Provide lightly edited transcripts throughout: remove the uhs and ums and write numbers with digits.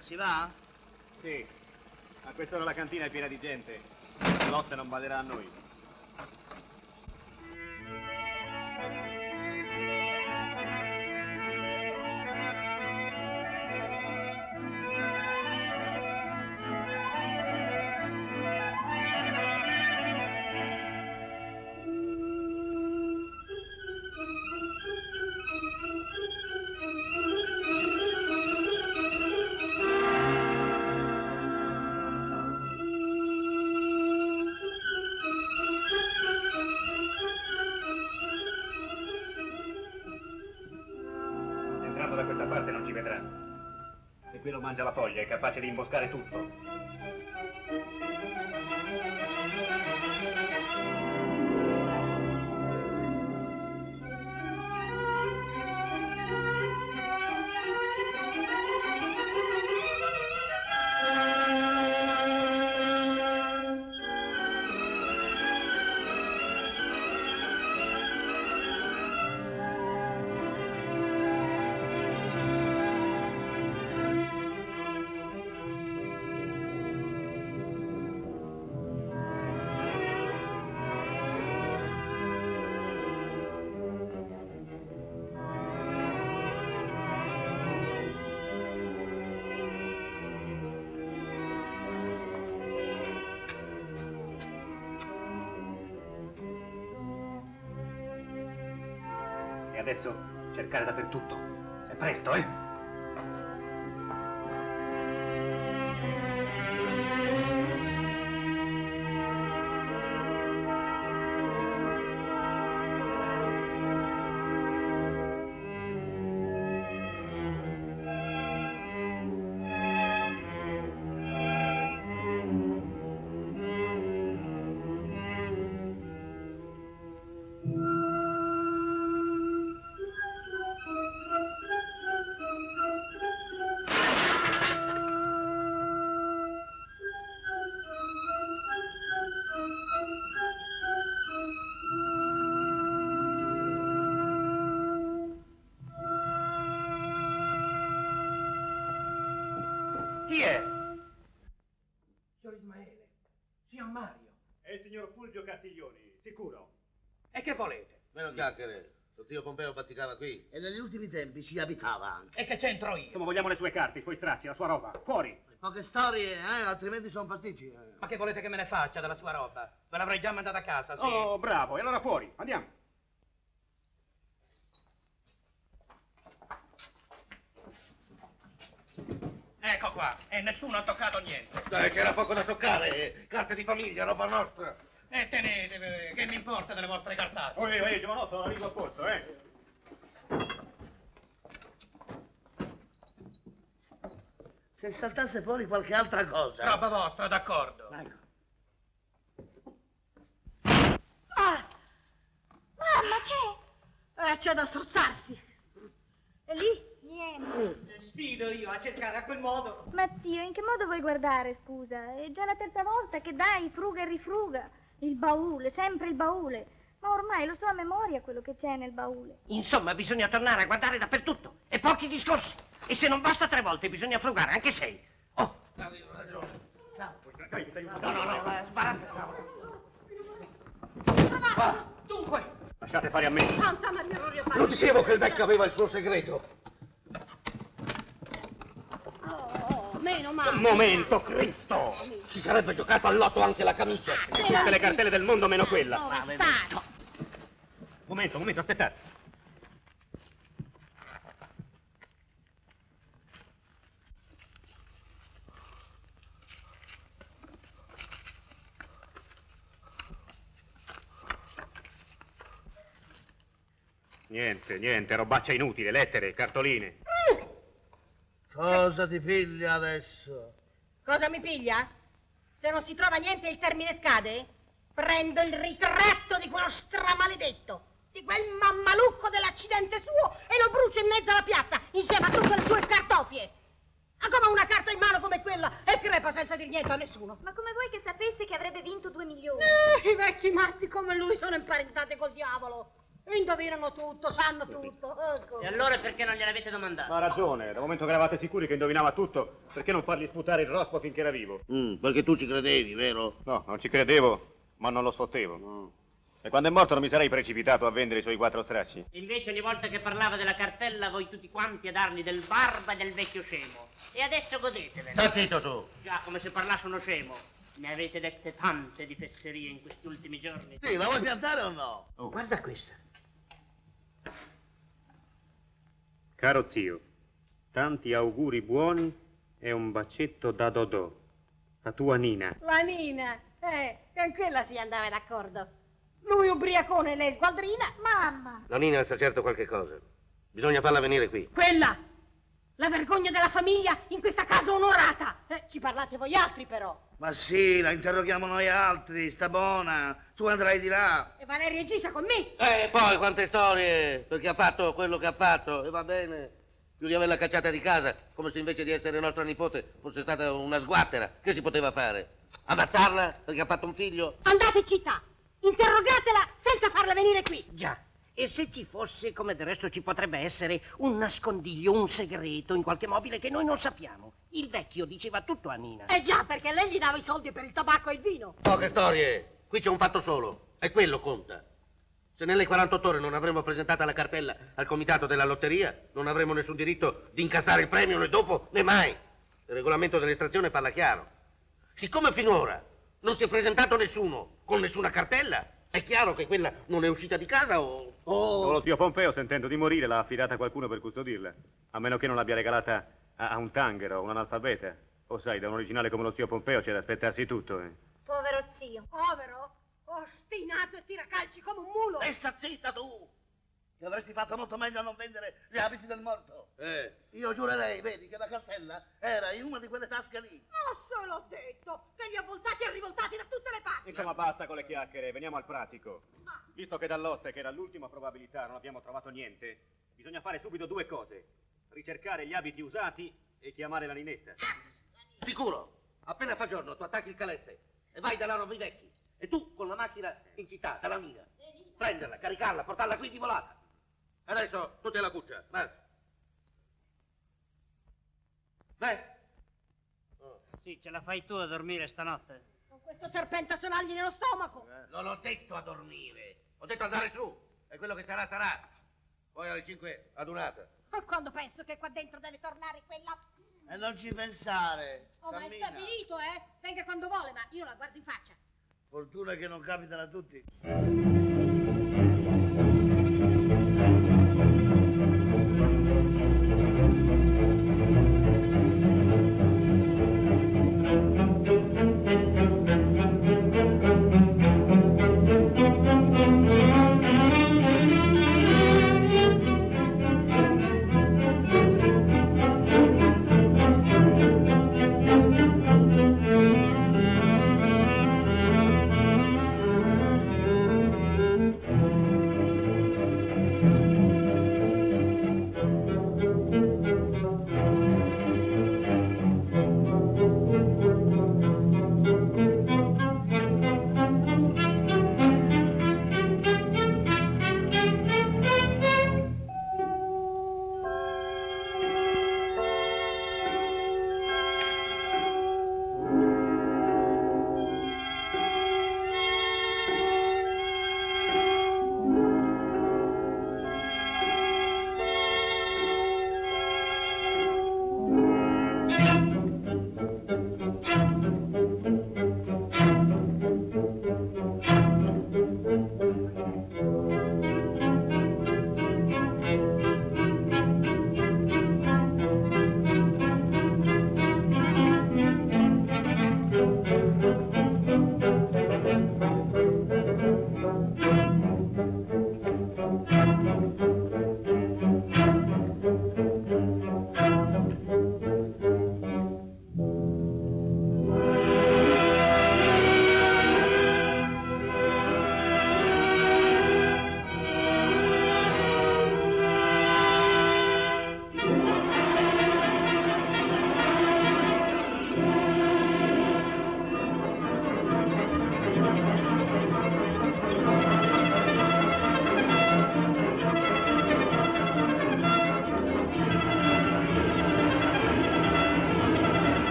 Si va? Sì, a quest'ora la cantina è piena di gente. La lotta non balerà a noi. Da questa parte non ci vedrà. E qui lo mangia la foglia, è capace di imboscare tutto. E adesso cercare dappertutto. E presto, eh? Chi è? Signor Ismaele, signor Mario. È il signor Fulvio Castiglioni, sicuro. E che volete? Meno chiacchiere. Tuo zio Pompeo baticava qui. E negli ultimi tempi ci abitava anche. E che c'entro io? Insomma, vogliamo le sue carte, i suoi stracci, la sua roba. Fuori! Poche storie, altrimenti sono pasticci. Ma che volete che me ne faccia della sua roba? Ve l'avrei già mandata a casa, sì. Oh, bravo, e allora fuori, andiamo. Ecco qua, e nessuno ha toccato niente. Dai, c'era poco da toccare. Carte di famiglia, roba nostra. E tenete, che mi importa delle vostre cartacce? Ehi, giovanotto, non arrivo a posto, Se saltasse fuori qualche altra cosa. Roba vostra, d'accordo. Ecco. Ah! Mamma, c'è! C'è da strozzarsi. E lì? Niente. Sfido io a cercare a quel modo. Ma zio, in che modo vuoi guardare, scusa? È già la terza volta che dai, fruga e rifruga. Il baule, sempre il baule. Ma ormai lo so a memoria quello che c'è nel baule. Insomma, bisogna tornare a guardare dappertutto. E pochi discorsi. E se non basta 3 volte, bisogna frugare anche 6. Oh! Avevo ragione. No, sbarazza. Dunque, Lasciate fare a me. Santa Maria Rorio Lo dicevo che il vecchio aveva il suo segreto. Oh, meno male. Un momento, Cristo! Si sarebbe giocato al lotto anche la camicia. Tutte le cartelle del mondo meno quella. Dove stai? Momento, aspettate. Niente, robaccia inutile, lettere, cartoline. Cosa ti piglia adesso? Cosa mi piglia? Se non si trova niente e il termine scade, prendo il ritratto di quello stramaledetto, di quel mammalucco dell'accidente suo e lo brucio in mezzo alla piazza, insieme a tutte le sue scartoffie. Ma come una carta in mano come quella e crepa senza dir niente a nessuno. Ma come vuoi che sapesse che avrebbe vinto 2 milioni? I vecchi matti come lui sono imparentati col diavolo. Indovinano tutto, sanno tutto. Ecco. E allora perché non gliel'avete domandato? Ma ha ragione, dal momento che eravate sicuri che indovinava tutto, perché non fargli sputare il rospo finché era vivo? Perché tu ci credevi, vero? No, non ci credevo, ma non lo sfottevo. E quando è morto non mi sarei precipitato a vendere i suoi 4 stracci. Invece ogni volta che parlava della cartella, voi tutti quanti a dargli del barba e del vecchio scemo. E adesso godetevene. Sta zitto tu. Già, come se parlasse uno scemo. Ne avete dette tante di fesserie in questi ultimi giorni. Sì, la vuoi piantare o no? Guarda questa. Caro zio, tanti auguri buoni e un bacetto da Dodò. La tua Nina. La Nina, con quella si andava d'accordo. Lui ubriacone e lei sgualdrina. Mamma! La Nina sa certo qualche cosa. Bisogna farla venire qui. Quella, la vergogna della famiglia in questa casa onorata. Ci parlate voi altri però. Ma sì, la interroghiamo noi altri, sta buona. Tu andrai di là. E Valeria e Gisa con me. E poi quante storie, perché ha fatto quello che ha fatto, e va bene. Più di averla cacciata di casa, come se invece di essere nostra nipote fosse stata una sguattera. Che si poteva fare? Ammazzarla perché ha fatto un figlio? Andate in città, interrogatela senza farla venire qui. Già. E se ci fosse, come del resto ci potrebbe essere, un nascondiglio, un segreto in qualche mobile che noi non sappiamo? Il vecchio diceva tutto a Nina. Eh già, perché lei gli dava i soldi per il tabacco e il vino. Poche storie. Qui c'è un fatto solo, e quello conta. Se nelle 48 ore non avremmo presentata la cartella al comitato della lotteria, non avremmo nessun diritto di incassare il premio né dopo né mai. Il regolamento dell'estrazione parla chiaro. Siccome finora non si è presentato nessuno con nessuna cartella, è chiaro che quella non è uscita di casa o... Lo zio Pompeo, sentendo di morire, l'ha affidata a qualcuno per custodirla. A meno che non l'abbia regalata a un tanghero, un analfabeta. O sai, da un originale come lo zio Pompeo c'è da aspettarsi tutto, Povero zio. Povero, ostinato e tiracalci come un mulo. Resta zitta tu! Che avresti fatto molto meglio a non vendere gli abiti del morto. Io giurerei, vedi, che la cartella era in una di quelle tasche lì. Ma se l'ho detto, che li ha voltati e rivoltati da tutte le parti. Insomma, basta con le chiacchiere, veniamo al pratico. Visto che dall'oste, che era l'ultima probabilità, non abbiamo trovato niente, bisogna fare subito 2 cose. Ricercare gli abiti usati e chiamare la Ninetta. Sicuro. Appena fa giorno tu attacchi il calesse e vai dalla roba i vecchi. E tu con la macchina in città, dalla mia. Prenderla, caricarla, portarla qui di volata. Adesso tu te la cuccia. Vai. Vai. Sì, ce la fai tu a dormire stanotte? Con questo serpente a sonagli nello stomaco. Non ho detto a dormire. Ho detto andare su. E quello che sarà, sarà. Poi alle 5 adunata. E quando penso che qua dentro deve tornare quella... E non ci pensare. Oh, ma è cammina. stabilito, Venga quando vuole, ma io la guardo in faccia. Fortuna che non capitano a tutti.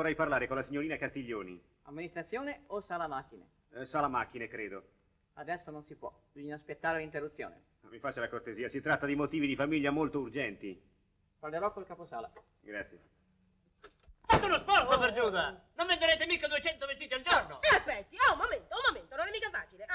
vorrei parlare con la signorina Castiglioni. Amministrazione o sala macchine? Sala macchine, credo. Adesso non si può, bisogna aspettare l'interruzione. Mi faccia la cortesia, si tratta di motivi di famiglia molto urgenti. Parlerò col caposala. Grazie. Fate uno sforzo, per Giuda! Non venderete mica 200 vestiti al giorno! Aspetti, un momento, non è mica facile.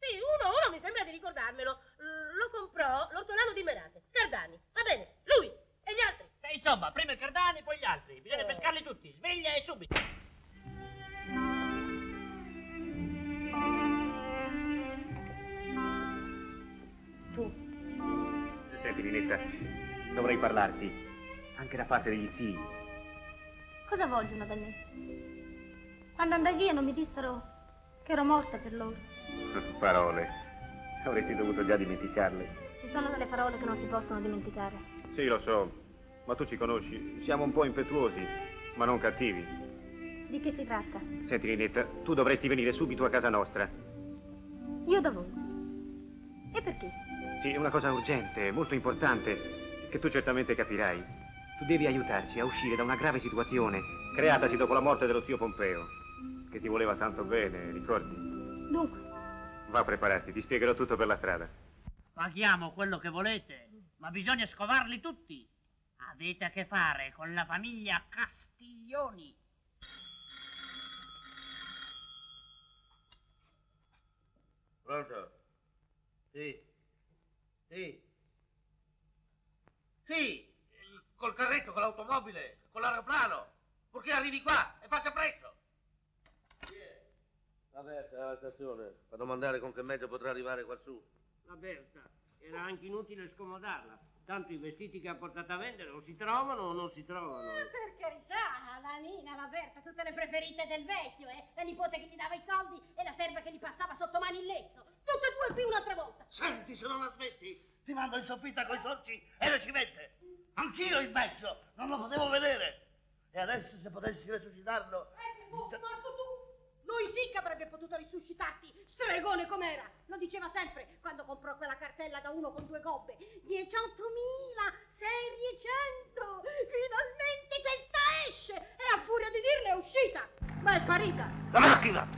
Sì, uno mi sembra di ricordarmelo. Lo comprò l'ortolano di Merate, Cardani. Va bene, lui e gli altri. Insomma, prima i Cardani, poi gli altri. Bisogna pescarli tutti, sveglia e subito. Senti, Ninetta, dovrei parlarti, anche da parte degli zii. Cosa vogliono da me? Quando andai via non mi dissero che ero morta per loro. Parole. Avresti dovuto già dimenticarle. Ci sono delle parole che non si possono dimenticare. Sì, lo so, ma tu ci conosci. Siamo un po' impetuosi, ma non cattivi. Di che si tratta? Senti, Ninetta, tu dovresti venire subito a casa nostra. Io da voi. E perché? Sì, è una cosa urgente, molto importante, che tu certamente capirai. Tu devi aiutarci a uscire da una grave situazione creatasi dopo la morte dello zio Pompeo, che ti voleva tanto bene, ricordi? Dunque? Va a prepararti, ti spiegherò tutto per la strada. Paghiamo quello che volete, ma bisogna scovarli tutti. Avete a che fare con la famiglia Castiglioni. Pronto? Sì. Sì. Sì, col carretto, con l'automobile, con l'aeroplano. Purché arrivi qua e faccia presto. La Berta alla stazione. Per domandare con che mezzo potrà arrivare quassù. La Berta, era anche inutile scomodarla. Tanto i vestiti che ha portato a vendere o si trovano o non si trovano. Per carità, la Nina, la Berta, tutte le preferite del vecchio, La nipote che gli dava i soldi e la serva che gli passava sotto mano il lesso. Tutte e due qui un'altra volta. Senti, se non la smetti, ti mando in soffitta coi sorci e le civette. Anch'io il vecchio, non lo potevo vedere. E adesso se potessi resuscitarlo... Se fossi morto tu, lui sì che avrebbe potuto risuscitarti, stregone com'era. Lo diceva sempre quando comprò quella cartella da uno con 2 gobbe. 18.600, finalmente questa esce. E a furia di dirle è uscita, ma è sparita. La macchina!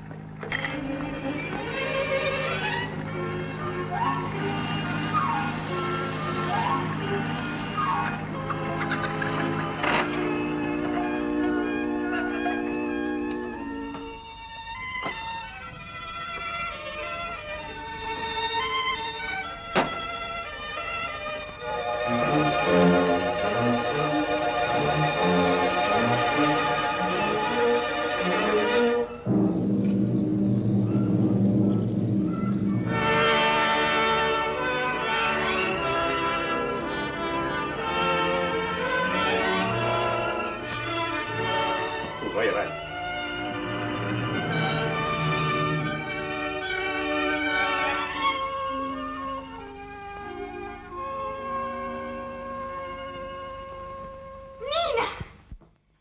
Vai avanti.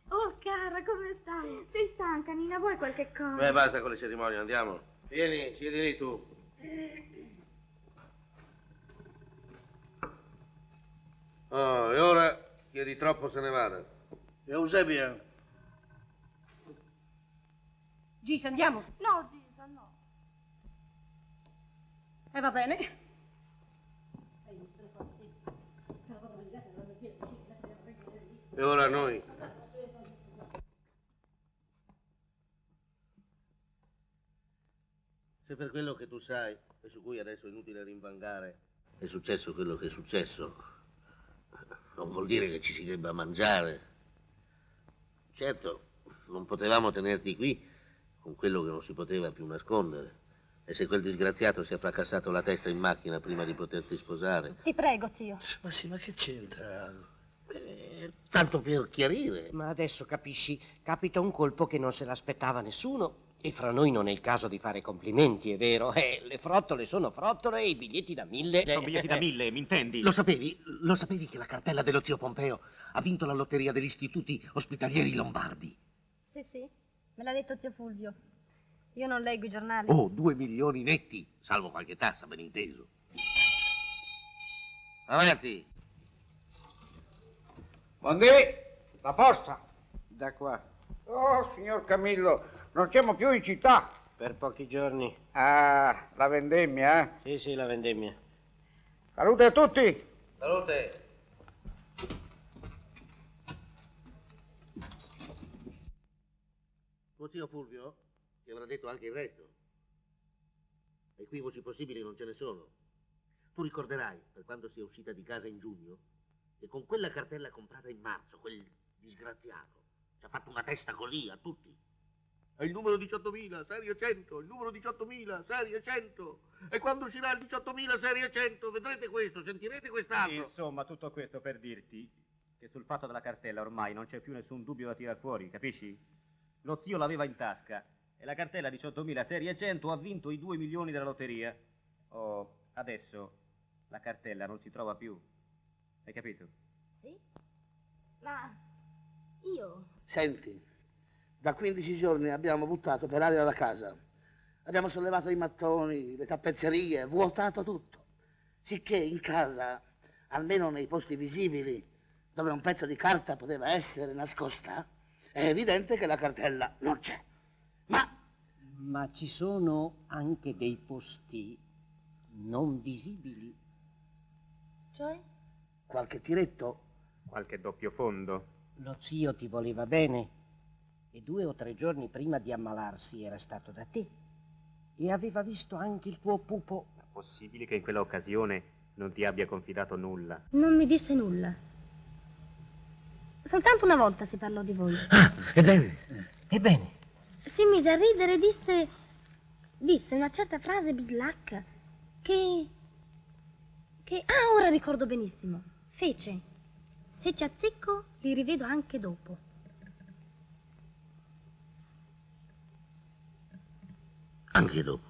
Oh, cara, come stai? Sei stanca, Nina, vuoi qualche cosa? Beh, basta con le cerimonie, andiamo. Vieni, siedi lì tu. Oh, e ora chi è di troppo se ne vada. Eusebia, Gis, andiamo. No, Gisa, no. E va bene. E ora noi. Se per quello che tu sai, e su cui adesso è inutile rinvangare, è successo quello che è successo, non vuol dire che ci si debba mangiare. Certo, non potevamo tenerti qui con quello che non si poteva più nascondere. E se quel disgraziato si è fracassato la testa in macchina prima di poterti sposare? Ti prego, zio. ma sì, ma che c'entra? Tanto per chiarire. Ma adesso capisci, capita un colpo che non se l'aspettava nessuno. E fra noi non è il caso di fare complimenti, è vero? Le frottole sono frottole e i biglietti da 1000... Sono biglietti da 1000, mi intendi? Lo sapevi? Lo sapevi che la cartella dello zio Pompeo ha vinto la lotteria degli istituti ospitalieri lombardi? Sì, sì, me l'ha detto zio Fulvio. Io non leggo i giornali. Oh, 2 milioni netti, salvo qualche tassa, ben inteso. Avanti. Buondì, la posta. Da qua. Oh, signor Camillo, non siamo più in città. Per pochi giorni. Ah, la vendemmia, eh? Sì, sì, la vendemmia. Salute a tutti. Salute. Tuo zio Fulvio ti avrà detto anche il resto. Equivoci possibili non ce ne sono. Tu ricorderai, per quando sei uscita di casa in giugno, che con quella cartella comprata in marzo, quel disgraziato ci ha fatto una testa così a tutti. È il numero 18.000, serie 100, il numero 18.000, serie 100. E quando uscirà il 18.000, serie 100, vedrete questo, sentirete quest'altro. Insomma, tutto questo per dirti che sul fatto della cartella ormai non c'è più nessun dubbio da tirar fuori, capisci? Lo zio l'aveva in tasca e la cartella 18.000 serie 100 ha vinto i 2 milioni della lotteria. Oh, adesso la cartella non si trova più. Hai capito? Sì? Ma io... Senti, da 15 giorni abbiamo buttato per aria la casa. Abbiamo sollevato i mattoni, le tappezzerie, vuotato tutto. Sicché in casa, almeno nei posti visibili, dove un pezzo di carta poteva essere nascosta, è evidente che la cartella non c'è. Ma ci sono anche dei posti non visibili. Cioè? Qualche tiretto? Qualche doppio fondo? Lo zio ti voleva bene e 2 o 3 giorni prima di ammalarsi era stato da te e aveva visto anche il tuo pupo. È possibile che in quella occasione non ti abbia confidato nulla? Non mi disse nulla. Soltanto una volta si parlò di voi. Ebbene. Ebbene, Si mise a ridere e disse una certa frase bislacca che... ora ricordo benissimo. Fece: se ci azzecco, li rivedo anche dopo. Anche dopo.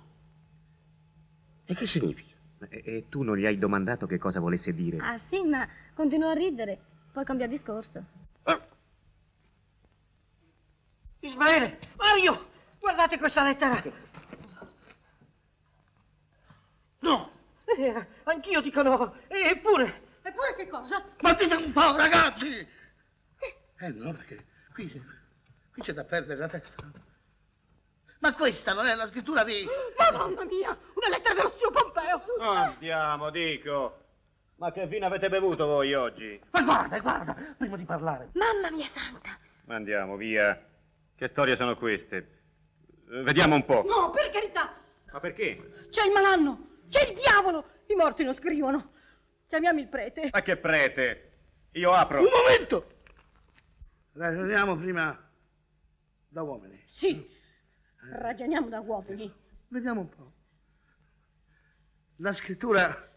E che significa? E tu non gli hai domandato che cosa volesse dire? Ah sì, ma continuò a ridere, poi cambiò discorso. Ismaele, Mario, guardate questa lettera. No! Anch'io dico no, eppure. Eppure che cosa? Ma dite un po', ragazzi! No, perché qui c'è da perdere la testa. Ma questa non è la scrittura di... Madonna mia, una lettera dello zio Pompeo. Andiamo, dico. Ma che vino avete bevuto voi oggi? Ma guarda, prima di parlare. Mamma mia santa! Andiamo, via. Che storie sono queste? Vediamo un po'. No, per carità. Ma perché? C'è il malanno, c'è il diavolo. I morti non scrivono. Chiamiamo il prete. Ma che prete? Io apro. Un momento! Ragioniamo prima da uomini. Sì, ragioniamo da uomini. Vediamo un po'. La scrittura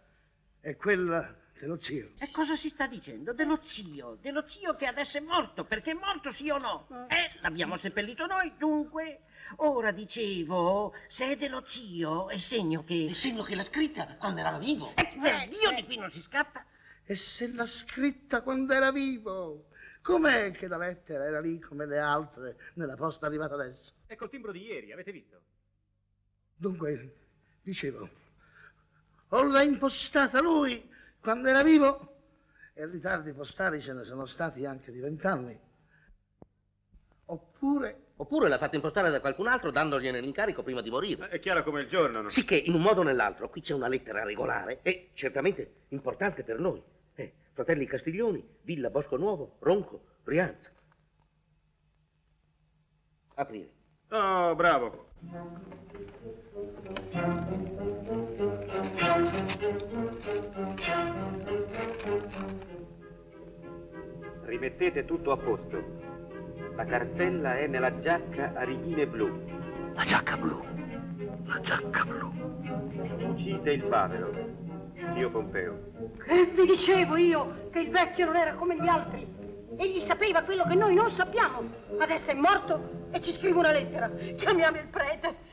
è quella dello zio. E cosa si sta dicendo? Dello zio che adesso è morto, perché è morto sì o no? L'abbiamo seppellito noi, dunque. Ora dicevo, se è dello zio, è segno che... È segno che l'ha scritta quando era vivo. Per Dio di qui non si scappa. E se l'ha scritta quando era vivo? Com'è che la lettera era lì come le altre nella posta arrivata adesso? È col timbro di ieri, avete visto? Dunque, dicevo, o l'ha impostata lui quando era vivo, e ritardi postali ce ne sono stati anche di 20 anni, Oppure l'ha fatta impostare da qualcun altro dandogliene l'incarico prima di morire. È chiaro come il giorno, no? Sicché in un modo o nell'altro qui c'è una lettera regolare e certamente importante per noi. Fratelli Castiglioni, Villa Bosco Nuovo, Ronco, Brianza. Aprire. Oh, bravo. Rimettete tutto a posto. La cartella è nella giacca a righine blu. La giacca blu. Uccide il Pavero. Zio Pompeo. Che vi dicevo io, che il vecchio non era come gli altri. Egli sapeva quello che noi non sappiamo. Adesso è morto e ci scrive una lettera. Chiamiamo il prete.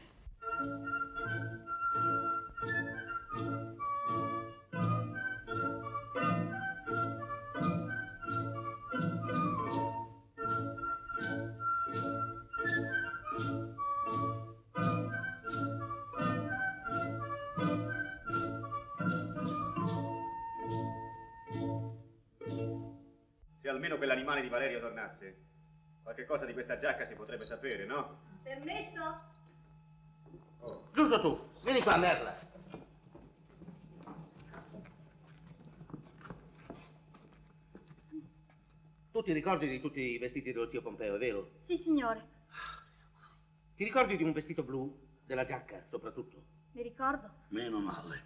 Se almeno quell'animale di Valerio tornasse. Qualche cosa di questa giacca si potrebbe sapere, no? Permesso? Giusto tu, vieni qua, Merla. Tu ti ricordi di tutti i vestiti dello zio Pompeo, è vero? Sì, signore. Ti ricordi di un vestito blu? Della giacca, soprattutto? Mi ricordo. Meno male.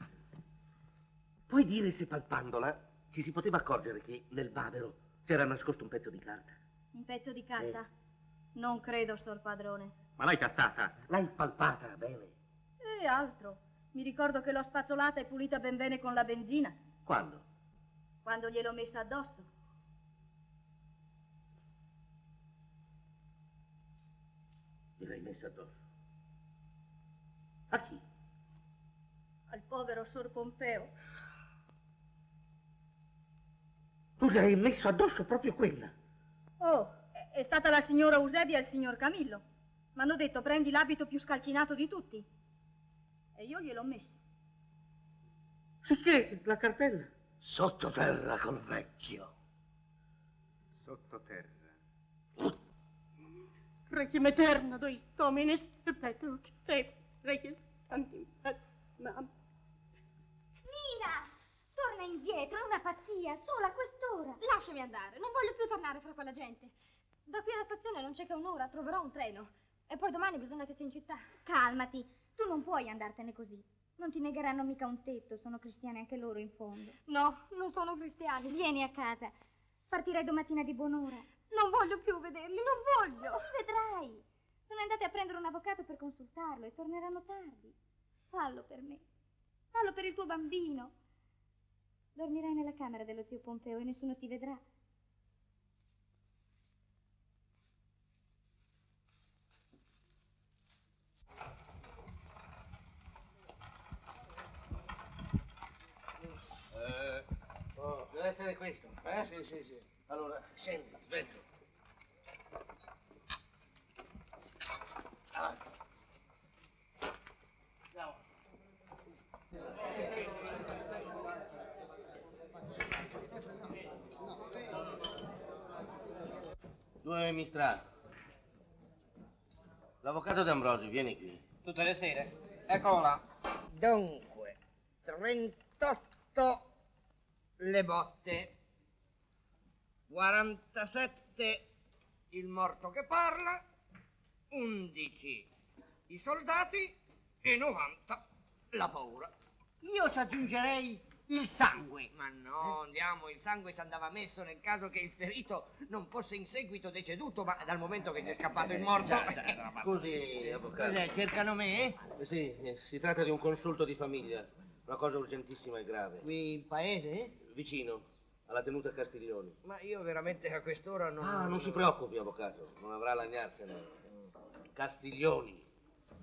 Puoi dire se palpandola ci si poteva accorgere che nel bavero c'era nascosto un pezzo di carta? Un pezzo di carta? Non credo, sor padrone. Ma l'hai tastata? L'hai palpata bene? E altro. Mi ricordo che l'ho spazzolata e pulita ben bene con la benzina. Quando? Quando gliel'ho messa addosso. Gliel'hai messa addosso? A chi? Al povero sor Pompeo. Tu gli hai messo addosso proprio quella? Oh, è stata la signora Eusebia e il signor Camillo. M'hanno detto prendi l'abito più scalcinato di tutti. E io gliel'ho messo. Sicché la cartella? Sottoterra col vecchio. Sottoterra. Requiem eterna dois domines perpetuus te requies tantum et mam. Nina, torna indietro, è una pazzia, solo a quest'ora. Lasciami andare, non voglio più tornare fra quella gente. Da qui alla stazione non c'è che un'ora, troverò un treno. E poi domani bisogna che sia in città. Calmati, tu non puoi andartene così. Non ti negheranno mica un tetto, sono cristiani anche loro in fondo. No, non sono cristiani. Vieni a casa, partirai domattina di buon'ora. Non voglio più vederli, non voglio. Vedrai, sono andati a prendere un avvocato per consultarlo e torneranno tardi. Fallo per me, fallo per il tuo bambino. Dormirai nella camera dello zio Pompeo e nessuno ti vedrà. Deve essere questo, eh? Sì, sì, sì. Allora, scendi, svelto. Due Mistral. L'avvocato D'Ambrosio, vieni qui. Tutte le sere. Eccolo là. Dunque, 38 le botte, 47 il morto che parla, 11 i soldati e 90 la paura. Io ci aggiungerei il sangue. Ma no, andiamo, il sangue ci andava messo nel caso che il ferito non fosse in seguito deceduto, ma dal momento che c'è scappato il morto... Scusi, avvocato. Cos'è, cercano me? Sì, si tratta di un consulto di famiglia, una cosa urgentissima e grave. Qui in paese? Vicino, alla tenuta Castiglioni. Ma io veramente a quest'ora non... Ah, non si preoccupi, avvocato, non avrà a lagnarsene. Castiglioni,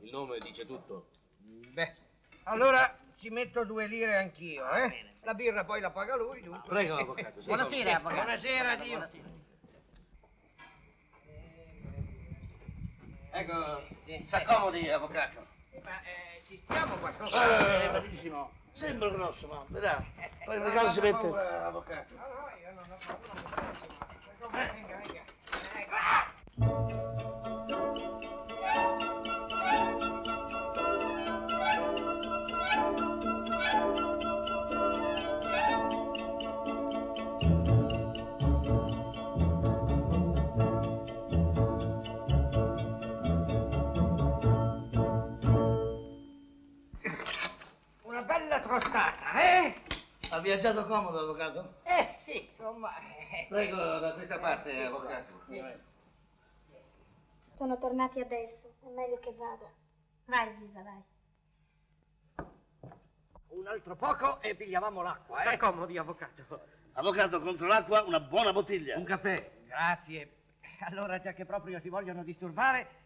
il nome dice tutto. Beh, allora ci metto 2 lire anch'io, eh? La birra poi la paga lui, giusto? Prego, avvocato. Sì, Buonasera, avvocato. Buonasera, Dio. Buonasera. Ecco, s'accomodi, avvocato. Ma ci stiamo qua sotto? Benissimo. Sembra grosso, ma vedrà. Poi nel caso si mette... Avvocato. No, io non ho paura. Venga, venga. Una bella trottata, eh? Ha viaggiato comodo, avvocato? Sì, insomma... Prego, da questa parte, avvocato. Sono tornati adesso, è meglio che vada. Vai, Gisa, vai. Un altro poco e pigliavamo l'acqua, Stai comodi, avvocato. Avvocato, contro l'acqua una buona bottiglia. Un caffè. Grazie. Allora, già che proprio si vogliono disturbare,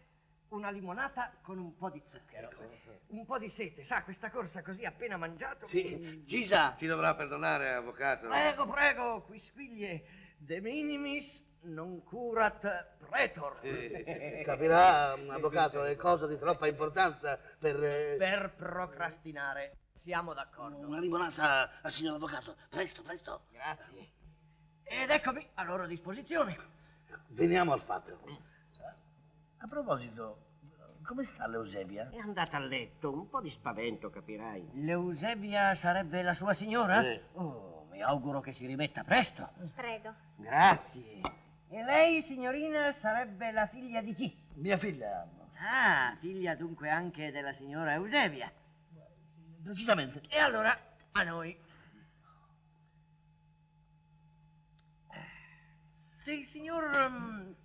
una limonata con un po' di zucchero. Un po' di sete, sa, questa corsa così appena mangiato. Sì, Gisa. Ci dovrà perdonare, avvocato. Prego, prego, quisquiglie de minimis non curat pretor. Capirà, avvocato, è cosa di troppa importanza per... Per procrastinare. Siamo d'accordo. Una limonata al signor avvocato. Presto, presto. Grazie. Ed eccomi a loro disposizione. Veniamo al fatto. A proposito, come sta l'Eusebia? È andata a letto, un po' di spavento, capirai. L'Eusebia sarebbe la sua signora? Sì. Oh, mi auguro che si rimetta presto. Prego. Grazie. E lei, signorina, sarebbe la figlia di chi? Mia figlia. Ah, figlia dunque anche della signora Eusebia. Precisamente. E allora, a noi. Se il signor...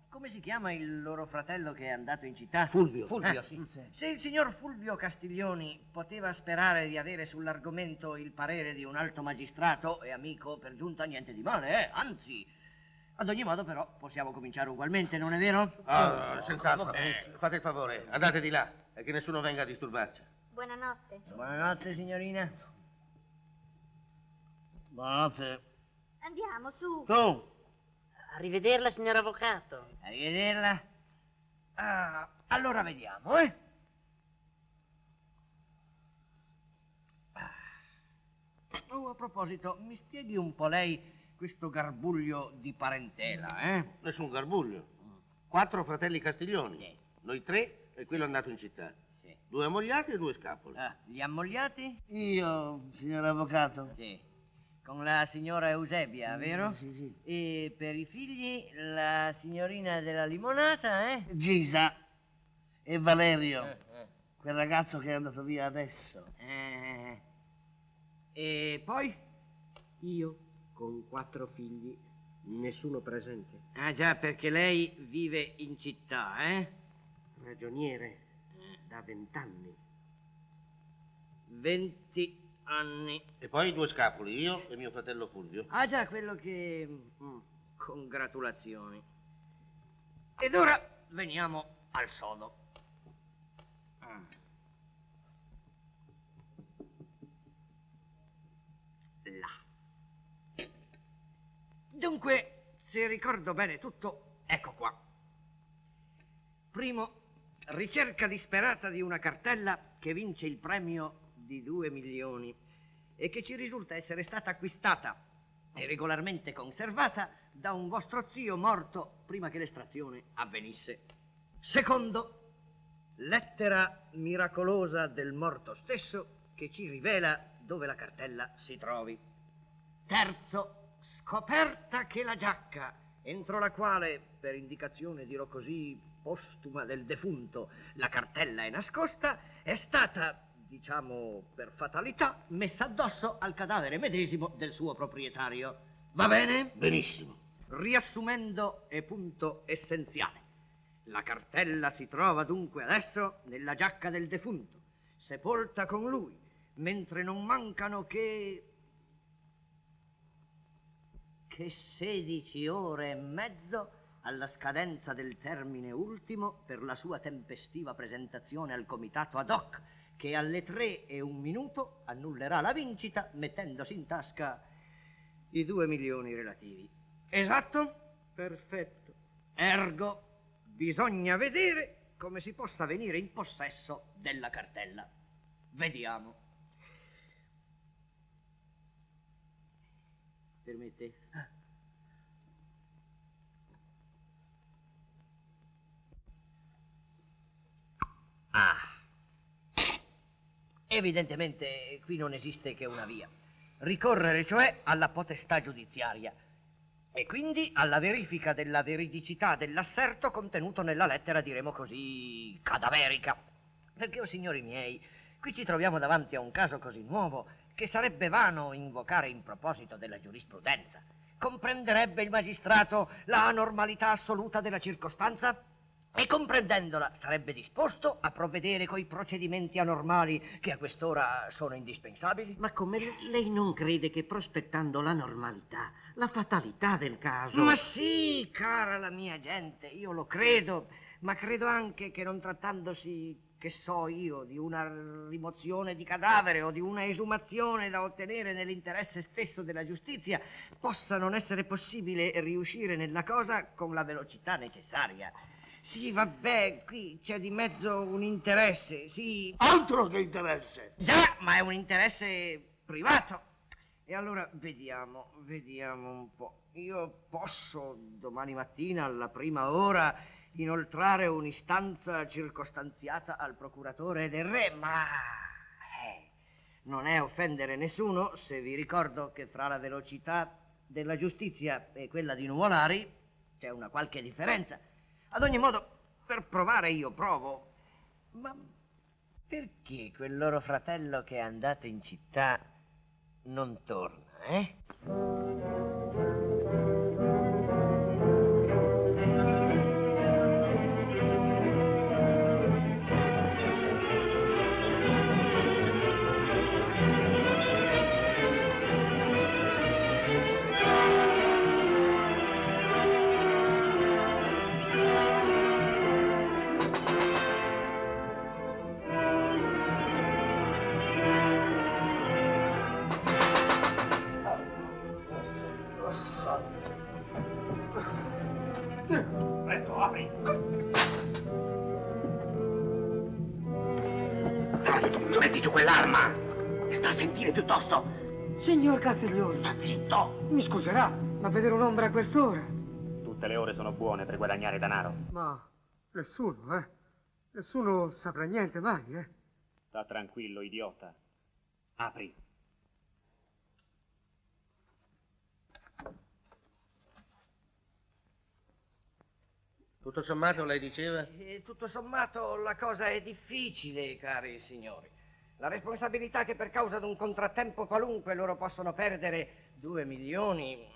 come si chiama il loro fratello che è andato in città? Fulvio. Fulvio, sì. Se il signor Fulvio Castiglioni poteva sperare di avere sull'argomento il parere di un alto magistrato e amico, per giunta niente di male, anzi. Ad ogni modo, però, possiamo cominciare ugualmente, non è vero? Ah, senz'altro. Fate il favore, andate di là e che nessuno venga a disturbarci. Buonanotte. Buonanotte, signorina. Buonanotte. Andiamo, su. Tu. Arrivederla, signor avvocato. Arrivederla. Ah, allora vediamo, eh? Oh, a proposito, mi spieghi un po' lei questo garbuglio di parentela, eh? Nessun garbuglio. 4 fratelli Castiglioni. Sì. Noi 3 e quello andato in città. Sì. 2 ammogliati e 2 scapoli. Ah, gli ammogliati? Io, signor avvocato. Sì. Con la signora Eusebia, vero? Sì, sì. E per i figli la signorina della limonata, eh? Gisa e Valerio, quel ragazzo che è andato via adesso. E poi? Io, con 4 figli, nessuno presente. Ah già, perché lei vive in città, eh? Ragioniere, da 20 anni. 20 anni. E poi 2 scapoli, io e mio fratello Fulvio. Ah già, quello che... Congratulazioni. Ed ora veniamo al sodo. Là. Dunque, se ricordo bene tutto, ecco qua. Primo, ricerca disperata di una cartella che vince il premio di 2 milioni e che ci risulta essere stata acquistata e regolarmente conservata da un vostro zio morto prima che l'estrazione avvenisse. Secondo, lettera miracolosa del morto stesso che ci rivela dove la cartella si trovi. Terzo, scoperta che la giacca, entro la quale, per indicazione, dirò così, postuma del defunto, la cartella è nascosta, è stata, diciamo per fatalità, messa addosso al cadavere medesimo del suo proprietario. Va bene? Benissimo. Riassumendo e punto essenziale. La cartella si trova dunque adesso nella giacca del defunto, sepolta con lui, mentre non mancano che 16 ore e mezzo alla scadenza del termine ultimo per la sua tempestiva presentazione al comitato ad hoc, che alle 3:01 annullerà la vincita mettendosi in tasca i 2 milioni relativi. Esatto? Perfetto. Ergo, bisogna vedere come si possa venire in possesso della cartella. Vediamo. Permette? Ah. Evidentemente qui non esiste che una via. Ricorrere cioè alla potestà giudiziaria e quindi alla verifica della veridicità dell'asserto contenuto nella lettera, diremo così, cadaverica. Perché, oh signori miei, qui ci troviamo davanti a un caso così nuovo che sarebbe vano invocare in proposito della giurisprudenza. Comprenderebbe il magistrato la anormalità assoluta della circostanza? E comprendendola sarebbe disposto a provvedere coi procedimenti anormali che a quest'ora sono indispensabili? Ma come lei non crede che prospettando la normalità, la fatalità del caso... Ma sì, cara la mia gente, io lo credo, ma credo anche che non trattandosi, che so io, di una rimozione di cadavere o di una esumazione da ottenere nell'interesse stesso della giustizia, possa non essere possibile riuscire nella cosa con la velocità necessaria. Sì, vabbè, qui c'è di mezzo un interesse, sì. Altro che interesse! Già, ma è un interesse privato. E allora vediamo un po'. Io posso domani mattina alla prima ora inoltrare un'istanza circostanziata al procuratore del re, ma non è offendere nessuno se vi ricordo che fra la velocità della giustizia e quella di Nuvolari c'è una qualche differenza. Ad ogni modo, per provare io provo. Ma perché quel loro fratello che è andato in città non torna, eh? Presto, apri! Dai, metti giù quell'arma! Sta a sentire piuttosto! Signor Castiglione, Sta zitto! mi scuserà, ma vedere un'ombra a quest'ora? Tutte le ore sono buone per guadagnare denaro. Ma nessuno, Nessuno saprà niente mai, Sta tranquillo, idiota. Apri. Tutto sommato, lei diceva? Tutto sommato la cosa è difficile, cari signori. La responsabilità che per causa di un contrattempo qualunque loro possono perdere 2 milioni,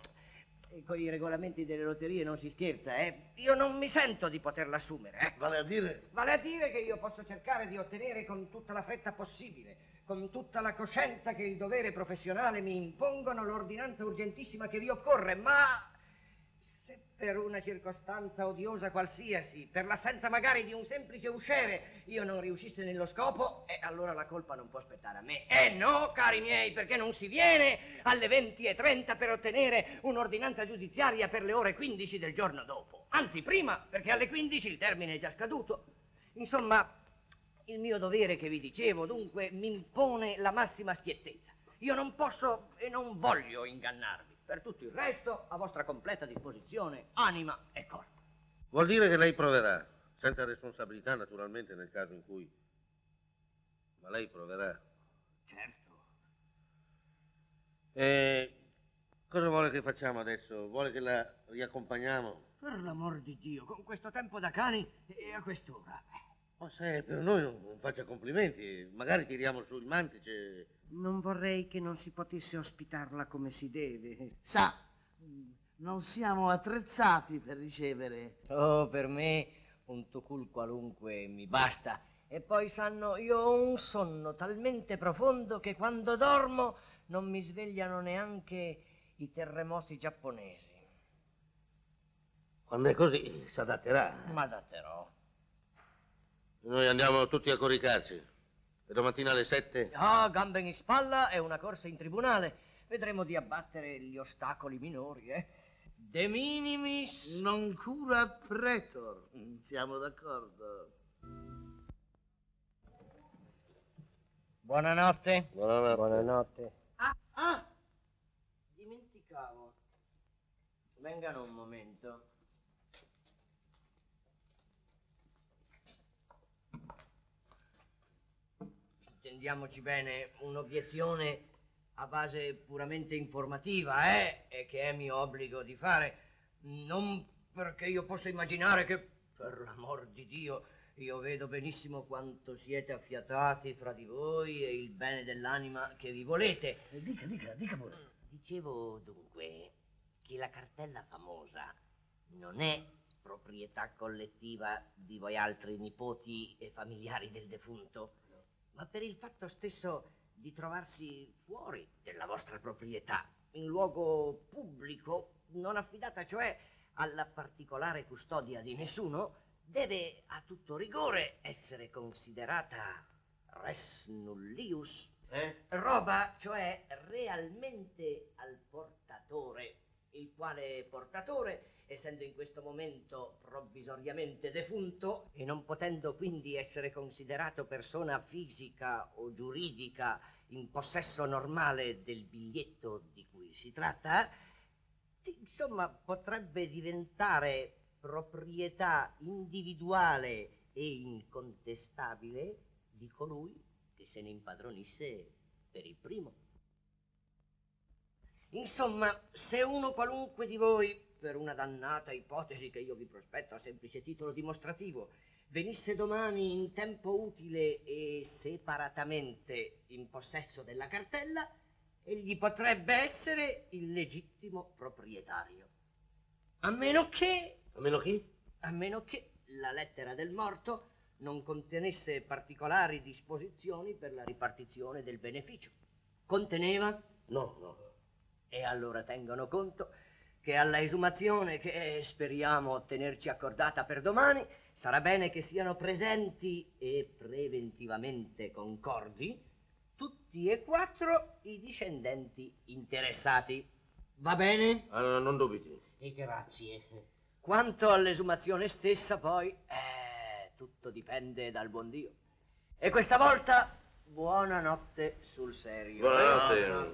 e con i regolamenti delle lotterie non si scherza, Io non mi sento di poterla assumere, Vale a dire? Vale a dire che io posso cercare di ottenere con tutta la fretta possibile, con tutta la coscienza che il dovere professionale mi impongono, l'ordinanza urgentissima che vi occorre, ma se per una circostanza odiosa qualsiasi, per l'assenza magari di un semplice usciere, io non riuscisse nello scopo, allora la colpa non può aspettare a me. No, cari miei, perché non si viene alle 20:30 per ottenere un'ordinanza giudiziaria per le ore 15 del giorno dopo. Anzi, prima, perché alle 15 il termine è già scaduto. Insomma, il mio dovere che vi dicevo, dunque, mi impone la massima schiettezza. Io non posso e non voglio ingannarvi. Per tutto il resto, a vostra completa disposizione, anima e corpo. Vuol dire che lei proverà, senza responsabilità naturalmente nel caso in cui... Ma lei proverà. Certo. E cosa vuole che facciamo adesso? Vuole che la riaccompagniamo? Per l'amor di Dio, con questo tempo da cani e a quest'ora. Ma se per noi non faccia complimenti, magari tiriamo su il mantice. Non vorrei che non si potesse ospitarla come si deve. Sa, non siamo attrezzati per ricevere. Oh, per me un tocul qualunque mi basta. E poi sanno, io ho un sonno talmente profondo che quando dormo non mi svegliano neanche i terremoti giapponesi. Quando è così si adatterà. Ma adatterò. Noi andiamo tutti a coricarci. E domattina alle 7? Ah, gambe in spalla e una corsa in tribunale. Vedremo di abbattere gli ostacoli minori, De minimis Non cura pretor. Siamo d'accordo. Buonanotte. Buonanotte. Buonanotte. Ah! Dimenticavo. Vengano un momento. Intendiamoci bene, un'obiezione a base puramente informativa, e che è mio obbligo di fare, non perché io possa immaginare che, per l'amor di Dio, io vedo benissimo quanto siete affiatati fra di voi e il bene dell'anima che vi volete. Dica pure. Dicevo dunque che la cartella famosa non è proprietà collettiva di voi altri nipoti e familiari del defunto, ma per il fatto stesso di trovarsi fuori della vostra proprietà, in luogo pubblico, non affidata cioè alla particolare custodia di nessuno, deve a tutto rigore essere considerata res nullius, roba cioè realmente al portatore, il quale portatore, essendo in questo momento provvisoriamente defunto e non potendo quindi essere considerato persona fisica o giuridica in possesso normale del biglietto di cui si tratta, insomma, potrebbe diventare proprietà individuale e incontestabile di colui che se ne impadronisse per il primo. Insomma, se uno qualunque di voi, per una dannata ipotesi che io vi prospetto a semplice titolo dimostrativo, venisse domani in tempo utile e separatamente in possesso della cartella, egli potrebbe essere il legittimo proprietario. A meno che... A meno che? A meno che la lettera del morto non contenesse particolari disposizioni per la ripartizione del beneficio. Conteneva? No, no. E allora tengono conto che alla esumazione che speriamo ottenerci accordata per domani sarà bene che siano presenti e preventivamente concordi tutti e 4 i discendenti interessati. Va bene? Non dubiti. E grazie. Quanto all'esumazione stessa, poi, tutto dipende dal buon Dio. E questa volta, buonanotte sul serio. Buonanotte.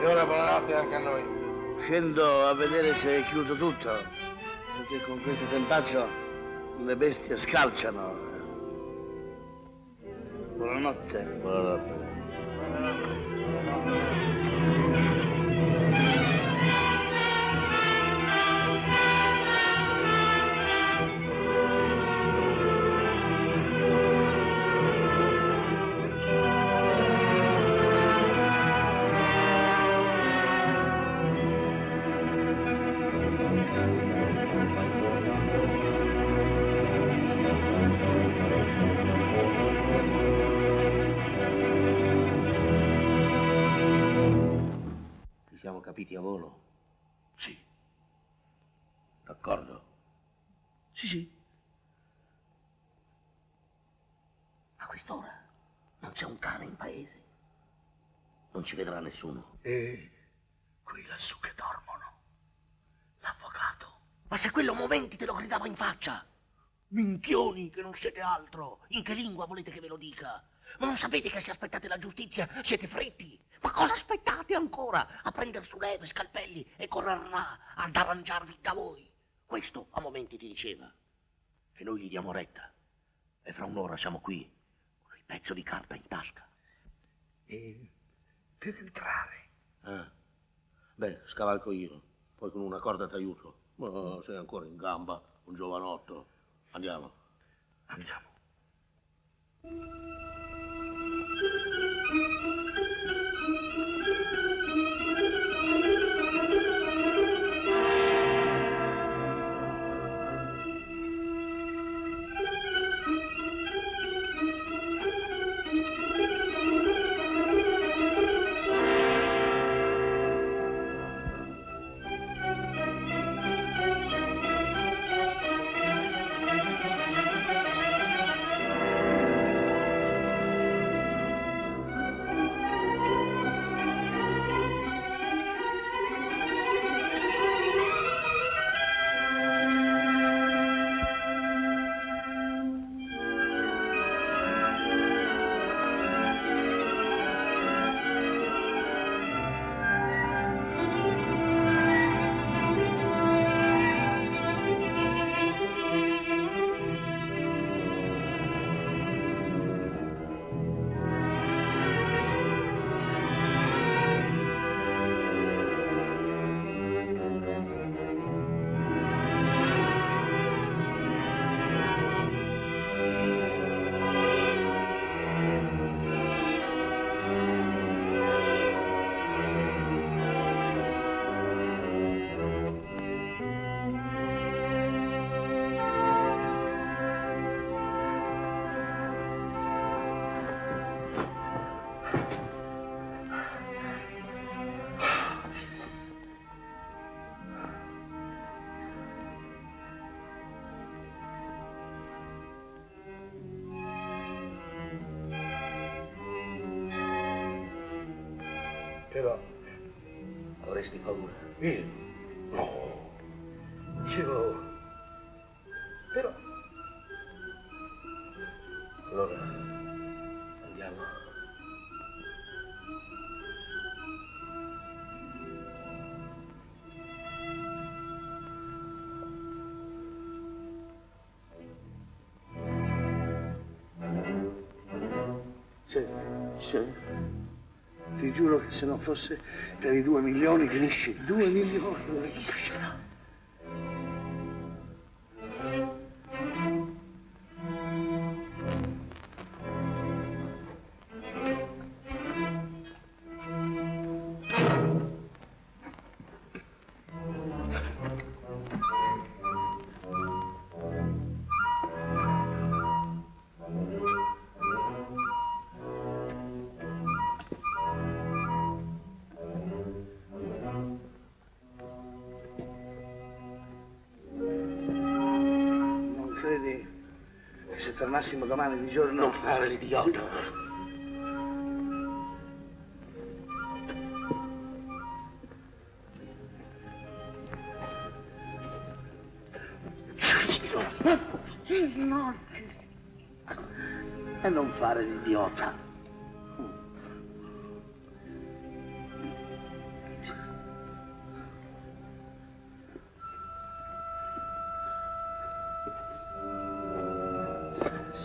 E ora buonanotte anche a noi. Scendo a vedere se è chiuso tutto, perché con questo tempaccio le bestie scalciano. Buonanotte. Buonanotte. Capiti a volo? Sì. D'accordo. Sì. A quest'ora non c'è un cane in paese. Non ci vedrà nessuno. E quei lassù che dormono. L'avvocato. Ma se quello a momenti te lo gridava in faccia. Minchioni che non siete altro. In che lingua volete che ve lo dica? Ma non sapete che se aspettate la giustizia siete fritti? Ma cosa aspettate ancora? A prendere su leve, scalpelli e correr là ad arrangiarvi da voi? Questo a momenti ti diceva. E noi gli diamo retta. E fra un'ora siamo qui, con il pezzo di carta in tasca. E per entrare? Beh, scavalco io. Poi con una corda t'aiuto. Ma sei ancora in gamba, un giovanotto. Andiamo. Andiamo. Avresti paura? Io? No. Dicevo... Però... Allora, andiamo. Sì. Ti giuro che se non fosse per i 2 milioni finisci. 2 milioni? Chissà. Se tornassimo domani di giorno... Non fare l'idiota. No. E non fare l'idiota.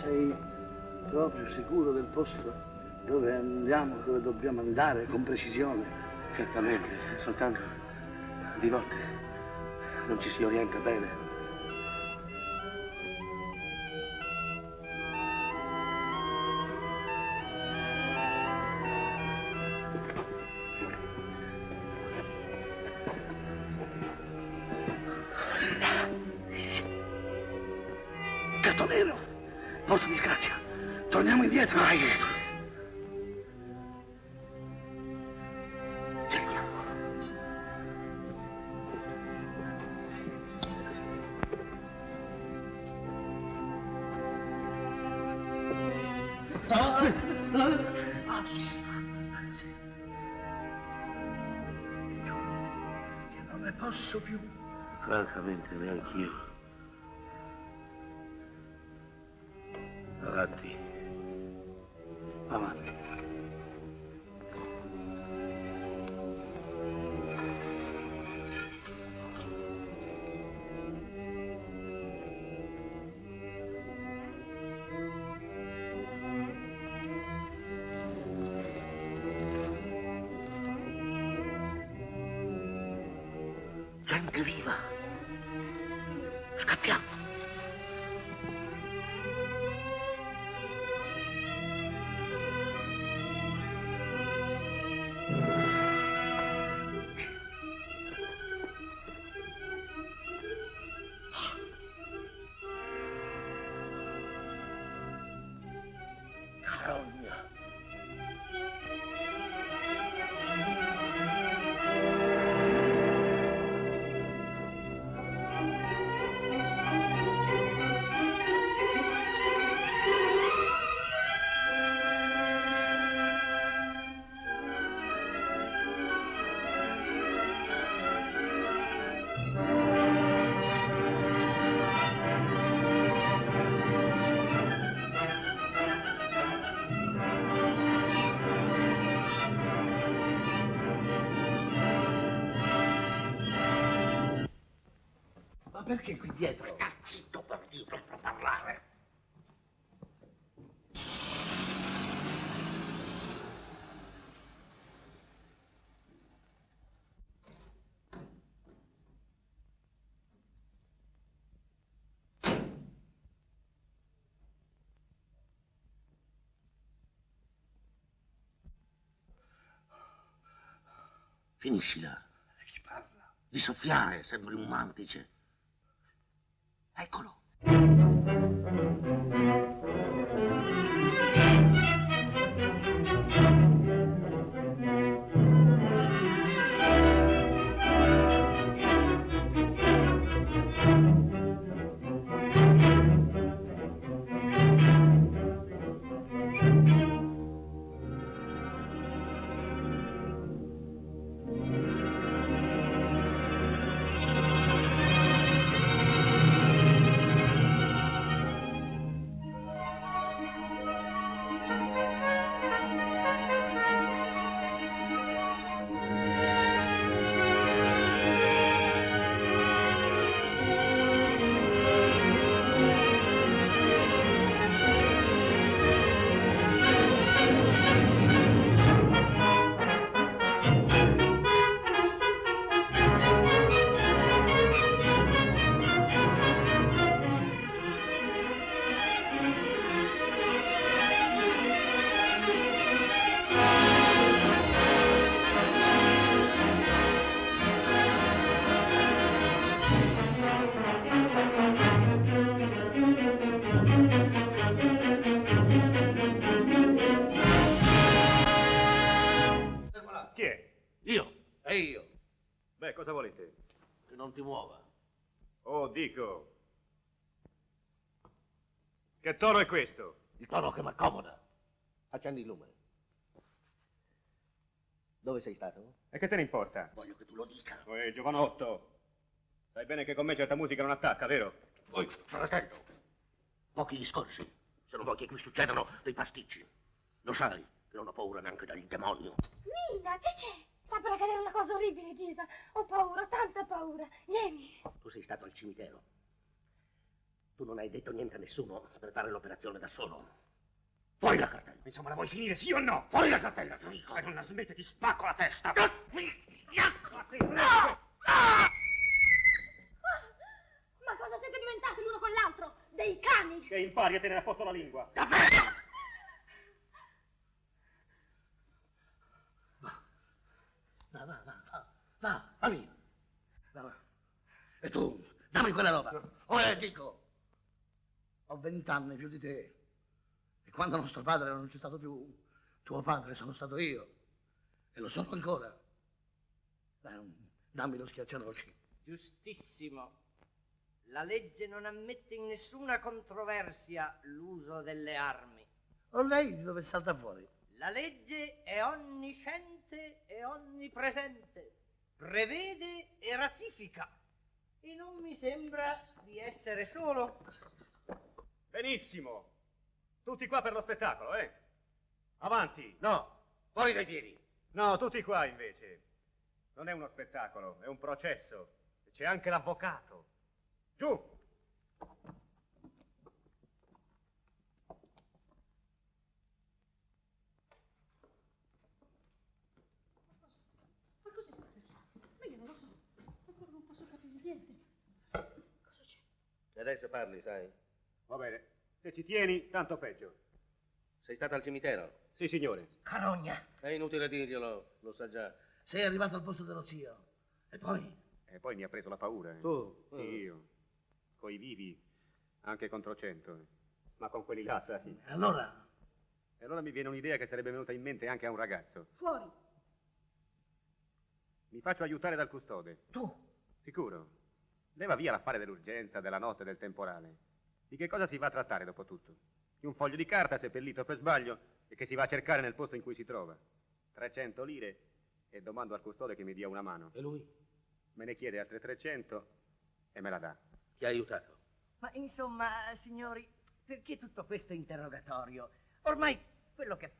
Sei proprio sicuro del posto dove andiamo, dove dobbiamo andare, con precisione? Certamente, soltanto di notte non ci si orienta bene. Gatto nero, porta di scaccia. Torniamo indietro. Vai. Che non ne posso più. Francamente, neanch'io. Avanti. Avanti. Gente viva. Scappiamo. Carogna. Ma perché qui dietro? Sta zitto, per Dio, non può parlare. Finiscila. Chi parla? Di soffiare, sembri un mantice. Eccolo. E io? Beh, cosa volete? Che non ti muova. Oh, dico. Che tono è questo? Il tono che mi accomoda. Accendi il lume. Dove sei stato? E che te ne importa? Voglio che tu lo dica. Giovanotto, sai bene che con me certa musica non attacca, vero? Poi, fratello, pochi discorsi, se non vuoi che qui succedano dei pasticci. Lo sai che non ho paura neanche del demonio. Mina, che c'è? Sta per accadere una cosa orribile, Gisa. Ho paura, tanta paura. Vieni. Tu sei stato al cimitero. Tu non hai detto niente a nessuno per fare l'operazione da solo. Fuori la cartella. Insomma, la vuoi finire, sì o no? Fuori la cartella, ti dico. Se non la smetti ti spacco la testa. Ma cosa siete diventati l'uno con l'altro? Dei cani! Che impari a tenere a posto la lingua. Va via. Va. E tu, dammi quella roba. Dico. Ho 20 anni più di te. E quando nostro padre non c'è stato più, tuo padre sono stato io. E lo sono ancora. Dammi lo schiaccianoci. Giustissimo. La legge non ammette in nessuna controversia l'uso delle armi. O lei di dove salta fuori? La legge è onnisciente e onnipresente, prevede e ratifica. E non mi sembra di essere solo. Benissimo. Tutti qua per lo spettacolo, eh? Avanti. No, fuori dai piedi. No, tutti qua invece. Non è uno spettacolo, è un processo. E c'è anche l'avvocato. Giù! Ma cos'è stato? Ma io non lo so. Ancora non posso capire niente. Cosa c'è? E adesso parli, sai? Va bene. Se ci tieni, tanto peggio. Sei stato al cimitero? Sì, signore. Carogna. È inutile dirglielo, lo sa già. Sei arrivato al posto dello zio. E poi? E poi mi ha preso la paura. Tu? Sì, io. Coi vivi, anche contro 100. Ma con quelli là, sai. E allora? E allora mi viene un'idea che sarebbe venuta in mente anche a un ragazzo. Fuori. Mi faccio aiutare dal custode. Tu? Sicuro. Leva via l'affare dell'urgenza, della notte, del temporale. Di che cosa si va a trattare dopo tutto? Di un foglio di carta seppellito per sbaglio e che si va a cercare nel posto in cui si trova. 300 lire e domando al custode che mi dia una mano. E lui? Me ne chiede altre 300 e me la dà. Ti ha aiutato? Ma insomma, signori, perché tutto questo interrogatorio? Ormai quello che è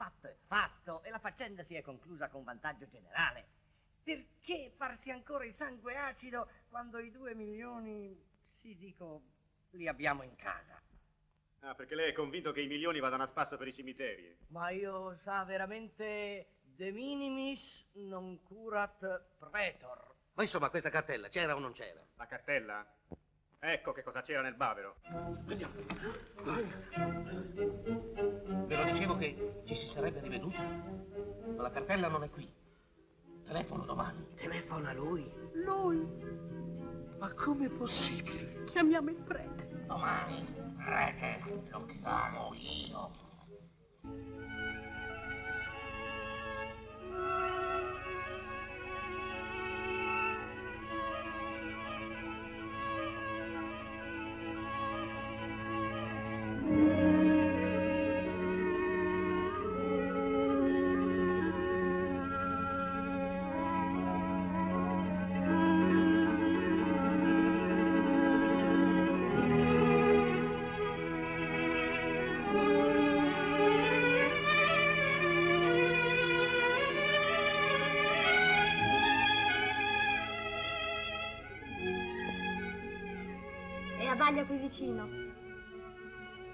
fatto e la faccenda si è conclusa con vantaggio generale. Perché farsi ancora il sangue acido quando i 2 milioni, sì dico, li abbiamo in casa? Ah, perché lei è convinto che i milioni vadano a spasso per i cimiteri. Ma io sa veramente de minimis non curat pretor. Ma insomma, questa cartella c'era o non c'era? La cartella? Ecco che cosa c'era nel bavero. Vediamo. Ve lo dicevo che ci si sarebbe riveduti. Ma la cartella non è qui. Telefono domani. Telefona lui. Lui. Ma com'è possibile? Chiamiamo il prete. Domani, prete, lo chiamo io. E a Baglia qui vicino.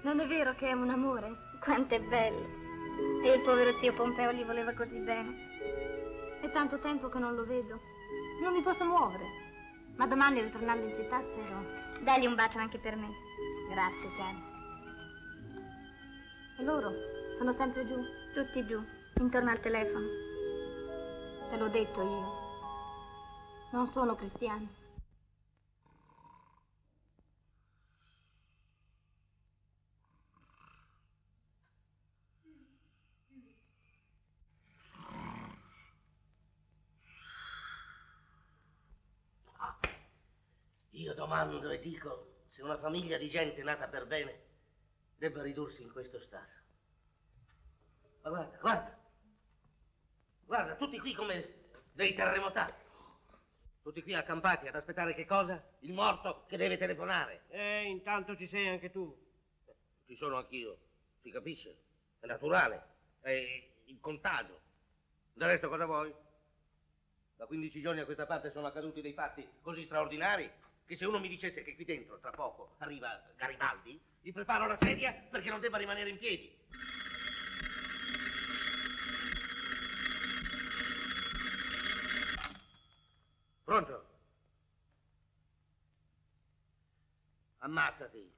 Non è vero che è un amore? Quanto è bello. E il povero zio Pompeo gli voleva così bene. È tanto tempo che non lo vedo. Non mi posso muovere. Ma domani, ritornando in città, spero. Dagli un bacio anche per me. Grazie, caro. E loro? Sono sempre giù? Tutti giù, intorno al telefono. Te l'ho detto io. Non sono cristiani. Io domando e dico se una famiglia di gente nata per bene debba ridursi in questo stato. Ma guarda, guarda. Guarda, tutti qui come dei terremotati. Tutti qui accampati ad aspettare che cosa? Il morto che deve telefonare. Intanto ci sei anche tu. Ci sono anch'io, si capisce? È naturale, è il contagio. Del resto cosa vuoi? Da 15 giorni a questa parte sono accaduti dei fatti così straordinari che se uno mi dicesse che qui dentro, tra poco, arriva Garibaldi, gli preparo la sedia perché non debba rimanere in piedi. Pronto? Ammazzati.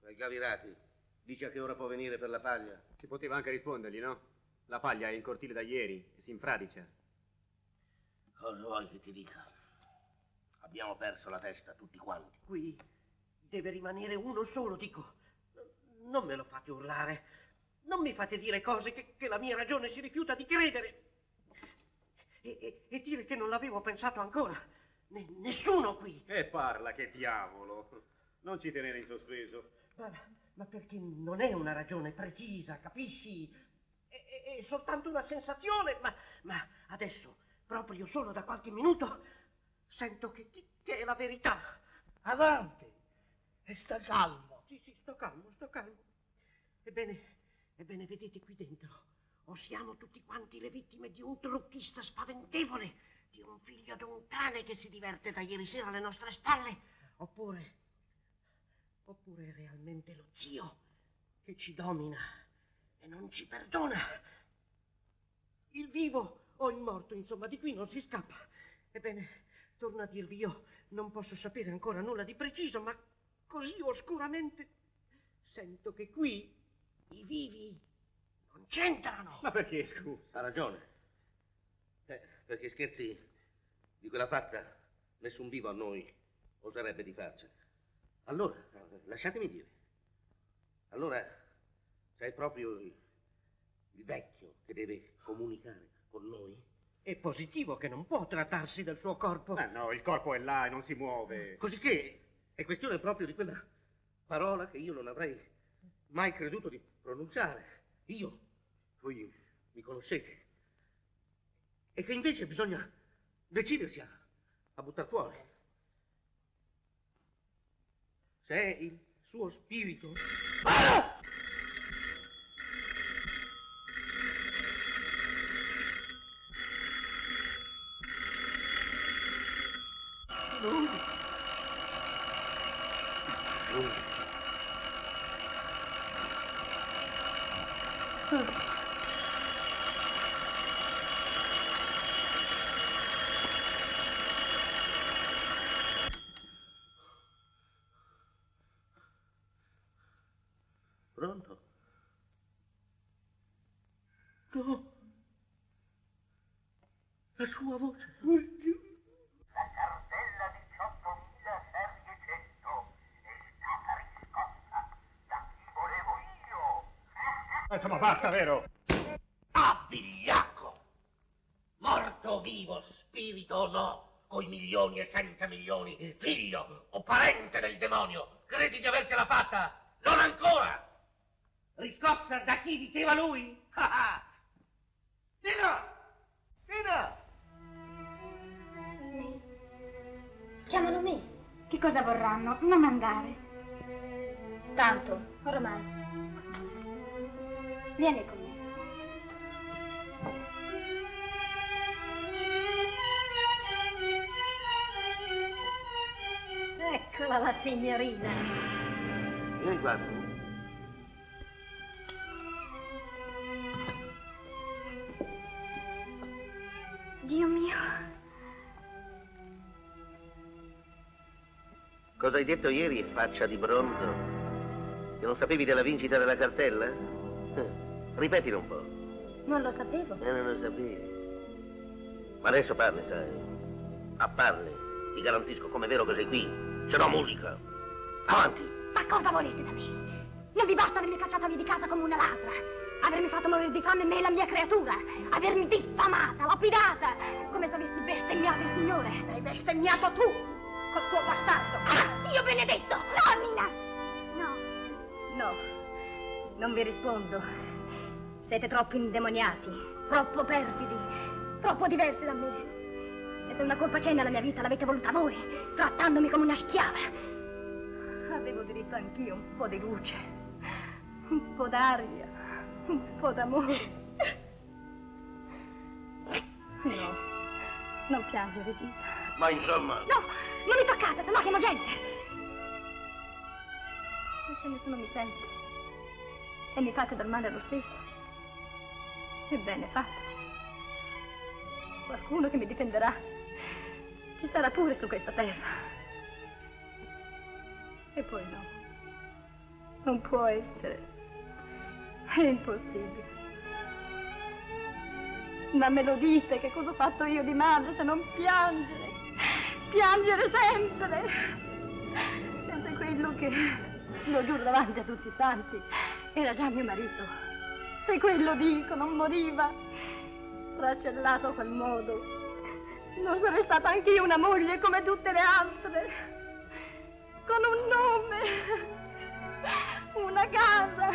Ai Gavirati, dice a che ora può venire per la paglia. Si poteva anche rispondergli, no? La paglia è in cortile da ieri e si infradicia. Cosa vuoi che ti dica? Abbiamo perso la testa tutti quanti. Qui deve rimanere uno solo, dico. Non me lo fate urlare. Non mi fate dire cose che la mia ragione si rifiuta di credere. E dire che non l'avevo pensato ancora. Nessuno qui. E parla, che diavolo. Non ci tenere in sospeso. Ma perché non è una ragione precisa, capisci? È soltanto una sensazione, ma adesso, proprio solo da qualche minuto, sento che è la verità. Avanti, e sta calmo. Sì, sto calmo. Ebbene, vedete qui dentro, o siamo tutti quanti le vittime di un trucchista spaventevole, di un figlio d'un cane che si diverte da ieri sera alle nostre spalle, oppure è realmente lo zio che ci domina e non ci perdona. Il vivo o il morto, insomma, di qui non si scappa. Ebbene, torno a dirvi, io non posso sapere ancora nulla di preciso, ma così oscuramente sento che qui i vivi non c'entrano. Ma perché, scusa? Ha ragione. Perché scherzi di quella fatta nessun vivo a noi oserebbe di farcela. Allora, lasciatemi dire. Allora, c'è proprio il vecchio che deve comunicare con noi? È positivo che non può trattarsi del suo corpo. Ma no, il corpo è là e non si muove. Cosicché è questione proprio di quella parola che io non avrei mai creduto di pronunciare. Io, voi mi conoscete, e che invece bisogna decidersi a buttar fuori. Se è il suo spirito... Ah! Pronto? No. La sua voce. La cartella 18.000 serie 100 è stata riscossa da chi volevo io. Insomma, basta, vero? Ah, vigliacco! Morto o vivo, spirito o no, coi milioni e senza milioni, figlio o parente del demonio, credi di avercela fatta? Non ancora! Riscossa da chi diceva lui? Tina! Tina! Chiamano me. Che cosa vorranno? Non andare. Tanto, ormai. Vieni con me. Eccola la signorina. Vieni qua. Dio mio. Cosa hai detto ieri, faccia di bronzo? Che non sapevi della vincita della cartella? Ripetilo un po'. Non lo sapevo. Non lo sapevi. Ma adesso parli, sai. Parli. Ti garantisco come è vero che sei qui. Ce l'ho musica. Avanti. Ma cosa volete da me? Non vi basta avermi cacciata via di casa come una ladra? avermi fatto morire di fame me e la mia creatura, avermi diffamata, lapidata, come se avessi bestemmiato il Signore. Hai bestemmiato tu, col tuo bastardo. Ah, Dio benedetto! No, Nina! No, non vi rispondo. Siete troppo indemoniati, troppo perfidi, troppo diversi da me. E se una colpa c'è nella mia vita l'avete voluta voi, trattandomi come una schiava. Avevo diritto anch'io un po' di luce, un po' d'aria, un po' d'amore. No, non piangere, Gisa. Ma insomma... No, non mi toccate, sennò chiamo gente. E se nessuno mi sente e mi fate del male lo stesso, ebbene fatto. Qualcuno che mi difenderà ci sarà pure su questa terra. E poi no, non può essere, è impossibile. Ma me lo dite che cosa ho fatto io di male se non piangere, piangere sempre. E se quello che, lo giuro davanti a tutti i santi, era già mio marito, se quello dico non moriva, stracellato a quel modo, non sarei stata anch'io una moglie come tutte le altre, con un nome, una casa,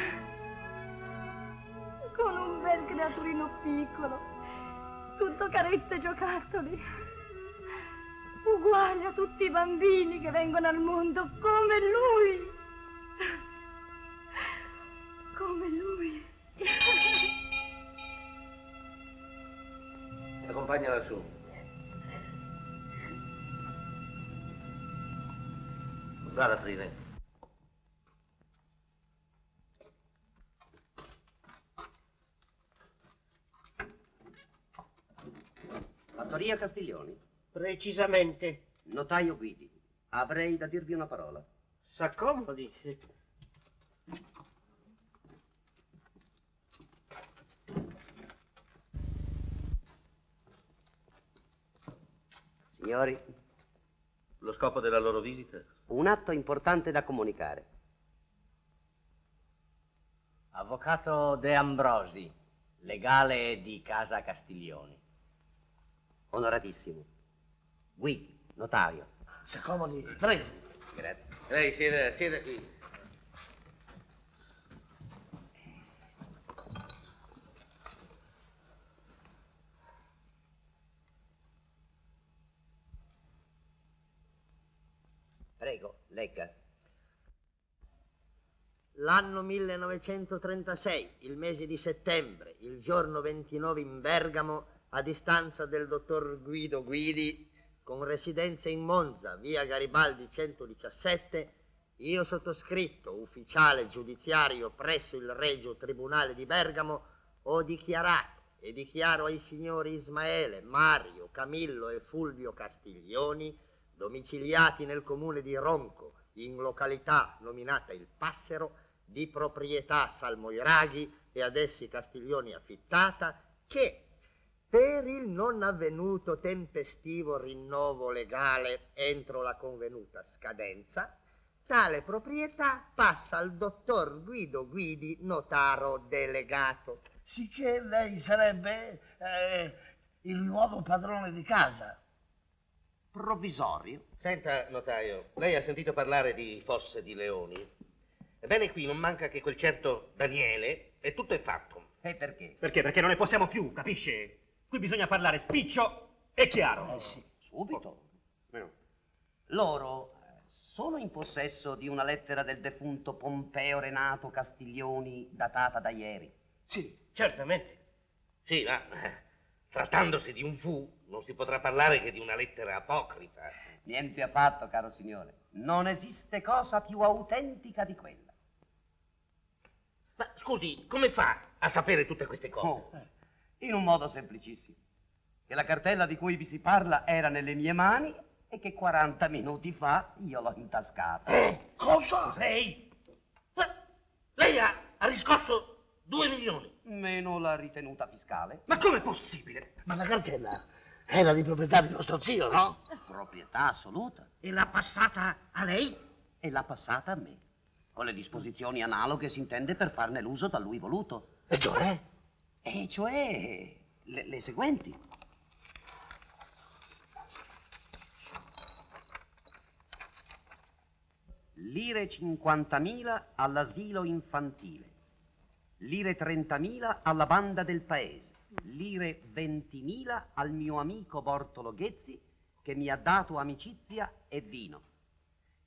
con un bel creaturino piccolo, tutto carezze e giocattoli, uguale a tutti i bambini che vengono al mondo come lui, come lui. Accompagna lassù. Guarda, Frida. Fattoria Castiglioni. Precisamente. Notaio Guidi. Avrei da dirvi una parola. S'accomodi. Signori, Lo scopo della loro visita? un atto importante da comunicare. Avvocato De Ambrosi, legale di Casa Castiglioni. Onoratissimo. Guidi, notaio. Si accomodi, prego. Grazie. Lei sieda qui. Prego, legga. L'anno 1936, il mese di settembre, il giorno 29 in Bergamo, a distanza del dottor Guido Guidi, con residenza in Monza, via Garibaldi 117, io sottoscritto, ufficiale giudiziario presso il Regio Tribunale di Bergamo, ho dichiarato e dichiaro ai signori Ismaele, Mario, Camillo e Fulvio Castiglioni, domiciliati nel comune di Ronco, in località nominata Il Passero, di proprietà Salmoiraghi e ad essi Castiglioni affittata, che per il non avvenuto tempestivo rinnovo legale entro la convenuta scadenza, tale proprietà passa al dottor Guido Guidi, notaro delegato. Sicché lei sarebbe il nuovo padrone di casa. Provvisorio. Senta, notaio, lei ha sentito parlare di fosse di leoni? Ebbene, qui non manca che quel certo Daniele e tutto è fatto. E perché? Perché? Perché non ne possiamo più, capisce? Qui bisogna parlare spiccio e chiaro. Sì, subito. Oh. Loro sono in possesso di una lettera del defunto Pompeo Renato Castiglioni datata da ieri. Sì, certamente. Sì, ma trattandosi di un fu, non si potrà parlare che di una lettera apocrifa. Niente affatto, caro signore. Non esiste cosa più autentica di quella. Ma scusi, come fa a sapere tutte queste cose? Oh, in un modo semplicissimo. Che la cartella di cui vi si parla era nelle mie mani e che 40 minuti fa io l'ho intascata. Cosa? Lei? Ma lei ha riscosso 2 milioni. Meno la ritenuta fiscale. Ma com'è possibile? Ma la cartella era di proprietà di nostro zio, no? Proprietà assoluta. E l'ha passata a lei? E l'ha passata a me. Con le disposizioni analoghe si intende per farne l'uso da lui voluto. E cioè? E cioè le seguenti. Lire 50.000 all'asilo infantile, lire 30.000 alla banda del paese, lire 20.000 al mio amico Bortolo Ghezzi che mi ha dato amicizia e vino.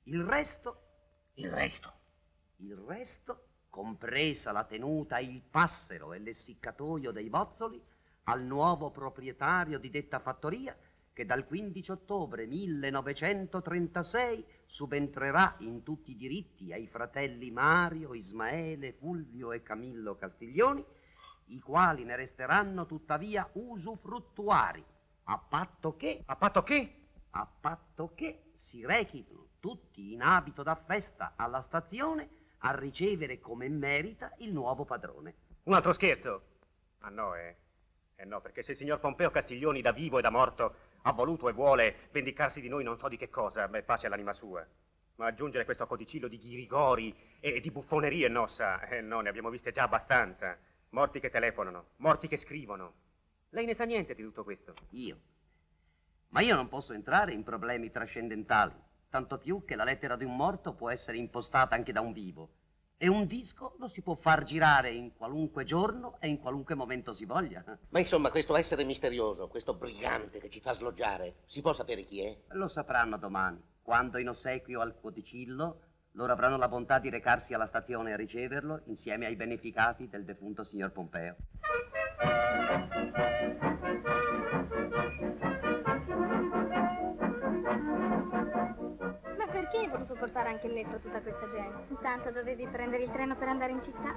Il resto, compresa la tenuta, il passero e l'essiccatoio dei bozzoli, al nuovo proprietario di detta fattoria che dal 15 ottobre 1936 subentrerà in tutti i diritti ai fratelli Mario, Ismaele, Fulvio e Camillo Castiglioni, i quali ne resteranno tuttavia usufruttuari, a patto che si rechino tutti in abito da festa alla stazione a ricevere come merita il nuovo padrone. Un altro scherzo? Ah no, no, perché se il signor Pompeo Castiglioni da vivo e da morto ha voluto e vuole vendicarsi di noi non so di che cosa, beh, pace all'anima sua. Ma aggiungere questo codicillo di ghirigori e di buffonerie, no, sa, no, ne abbiamo viste già abbastanza. Morti che telefonano, morti che scrivono. Lei ne sa niente di tutto questo? Io? Ma io non posso entrare in problemi trascendentali, tanto più che la lettera di un morto può essere impostata anche da un vivo. E un disco lo si può far girare in qualunque giorno e in qualunque momento si voglia. Ma insomma, questo essere misterioso, questo brigante che ci fa sloggiare, si può sapere chi è? Lo sapranno domani, quando in ossequio al codicillo loro avranno la bontà di recarsi alla stazione a riceverlo insieme ai beneficati del defunto signor Pompeo. Perché hai voluto portare anche in metro tutta questa gente? Intanto dovevi prendere il treno per andare in città.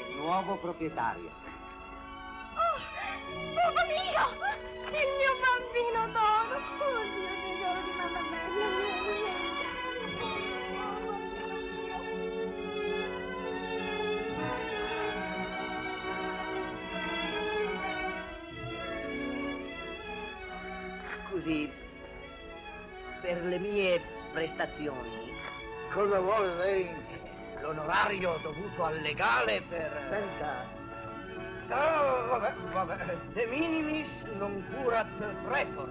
Il nuovo proprietario. Papà mio! Il mio bambino d'oro! Oddio, tesoro di mamma bella! Scusi, per le mie prestazioni... Cosa vuole lei? L'onorario dovuto al legale per... Senta. Oh, vabbè. De minimis non curat pretor.